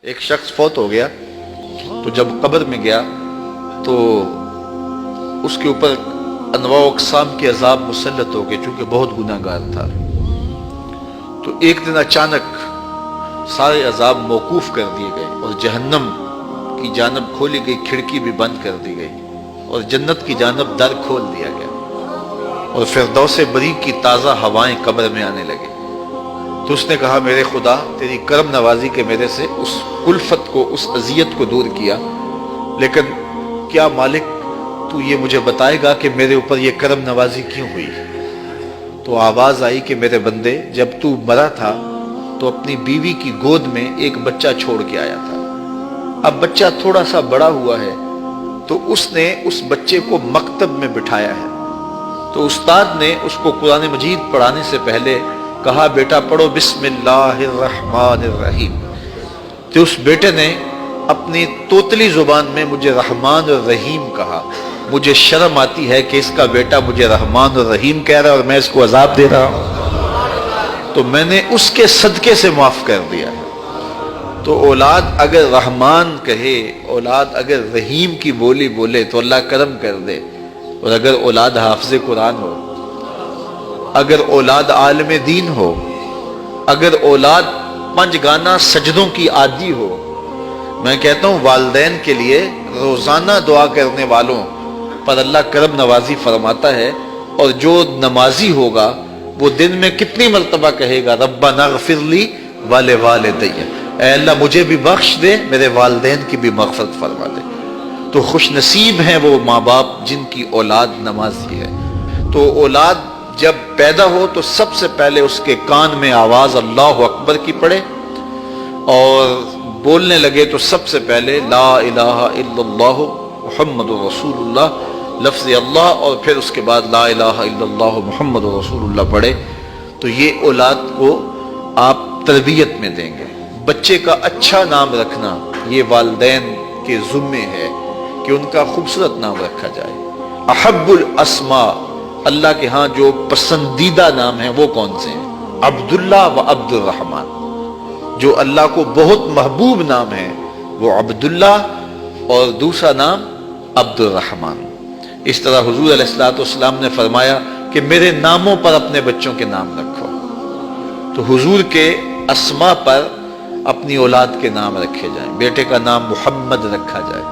ایک شخص فوت ہو گیا تو جب قبر میں گیا تو اس کے اوپر انواع و اقسام کے عذاب مسلط ہو گئے، چونکہ بہت گناہ گار تھا۔ تو ایک دن اچانک سارے عذاب موقوف کر دیے گئے اور جہنم کی جانب کھولی گئی کھڑکی بھی بند کر دی گئی اور جنت کی جانب در کھول دیا گیا اور فردوس بری کی تازہ ہوائیں قبر میں آنے لگے۔ تو اس نے کہا میرے خدا تیری کرم نوازی کے میرے سے اس کلفت کو، اس اذیت کو دور کیا، لیکن کیا مالک تو یہ مجھے بتائے گا کہ میرے اوپر یہ کرم نوازی کیوں ہوئی؟ تو آواز آئی کہ میرے بندے جب تو مرا تھا تو اپنی بیوی کی گود میں ایک بچہ چھوڑ کے آیا تھا، اب بچہ تھوڑا سا بڑا ہوا ہے تو اس نے اس بچے کو مکتب میں بٹھایا ہے، تو استاد نے اس کو قرآن مجید پڑھانے سے پہلے کہا بیٹا پڑھو بسم اللہ الرحمن الرحیم، تو اس بیٹے نے اپنی توتلی زبان میں مجھے رحمان اور رحیم کہا۔ مجھے شرم آتی ہے کہ اس کا بیٹا مجھے رحمان اور رحیم کہہ رہا ہے اور میں اس کو عذاب دے رہا ہوں، تو میں نے اس کے صدقے سے معاف کر دیا ہے۔ تو اولاد اگر رحمان کہے، اولاد اگر رحیم کی بولی بولے تو اللہ کرم کر دے، اور اگر اولاد حافظ قرآن ہو، اگر اولاد عالم دین ہو، اگر اولاد پنج گانا سجدوں کی عادی ہو، میں کہتا ہوں والدین کے لیے روزانہ دعا کرنے والوں پر اللہ کرم نوازی فرماتا ہے، اور جو نمازی ہوگا وہ دن میں کتنی مرتبہ کہے گا ربنا اغفر لی ولوالدی، اے اللہ مجھے بھی بخش دے، میرے والدین کی بھی مغفرت فرما دے۔ تو خوش نصیب ہیں وہ ماں باپ جن کی اولاد نمازی ہے۔ تو اولاد جب پیدا ہو تو سب سے پہلے اس کے کان میں آواز اللہ اکبر کی پڑے، اور بولنے لگے تو سب سے پہلے لا الہ الا اللہ محمد رسول اللہ، لفظ اللہ، اور پھر اس کے بعد لا الہ الا اللہ محمد رسول اللہ پڑھے۔ تو یہ اولاد کو آپ تربیت میں دیں گے۔ بچے کا اچھا نام رکھنا یہ والدین کے ذمے ہے کہ ان کا خوبصورت نام رکھا جائے۔ احب الاسماء، اللہ کے ہاں جو پسندیدہ نام ہیں وہ کون سے ہیں؟ عبداللہ و عبد الرحمن۔ جو اللہ کو بہت محبوب نام ہے وہ عبداللہ، اور دوسرا نام عبد الرحمن۔ اس طرح حضور علیہ الصلوۃ والسلام نے فرمایا کہ میرے ناموں پر اپنے بچوں کے نام رکھو، تو حضور کے اسماء پر اپنی اولاد کے نام رکھے جائیں۔ بیٹے کا نام محمد رکھا جائے،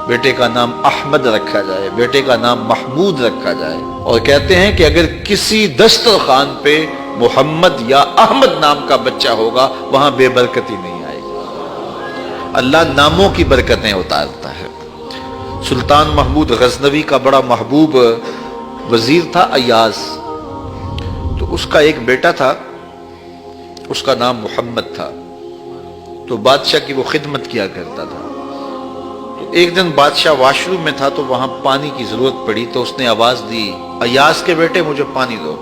بیٹے کا نام احمد رکھا جائے، بیٹے کا نام محمود رکھا جائے، اور کہتے ہیں کہ اگر کسی دسترخوان پہ محمد یا احمد نام کا بچہ ہوگا وہاں بے برکتی نہیں آئے گی۔ اللہ ناموں کی برکتیں اتارتا ہے۔ سلطان محمود غزنوی کا بڑا محبوب وزیر تھا ایاز، تو اس کا ایک بیٹا تھا، اس کا نام محمد تھا، تو بادشاہ کی وہ خدمت کیا کرتا تھا۔ تو ایک دن بادشاہ واش روم میں تھا تو وہاں پانی کی ضرورت پڑی، تو اس نے آواز دی ایاز کے بیٹے مجھے پانی دو۔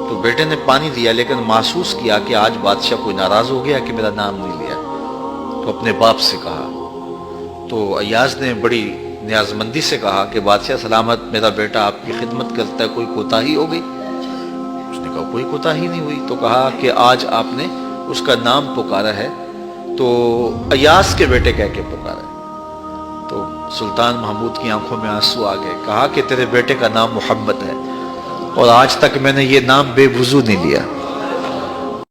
تو بیٹے نے پانی دیا، لیکن محسوس کیا کہ آج بادشاہ کوئی ناراض ہو گیا کہ میرا نام نہیں لیا، تو اپنے باپ سے کہا۔ تو ایاز نے بڑی نیازمندی سے کہا کہ بادشاہ سلامت، میرا بیٹا آپ کی خدمت کرتا ہے، کوئی کوتاہی ہو گئی؟ اس نے کہا کوئی کوتاہی نہیں ہوئی۔ تو کہا کہ آج آپ نے اس کا نام پکارا ہے تو ایاز کے بیٹے کہہ کے پکارا ہے۔ تو سلطان محمود کی آنکھوں میں آنسو آ گئے، کہا کہ تیرے بیٹے کا نام محمد ہے، اور آج تک میں نے یہ نام بے وضو نہیں لیا۔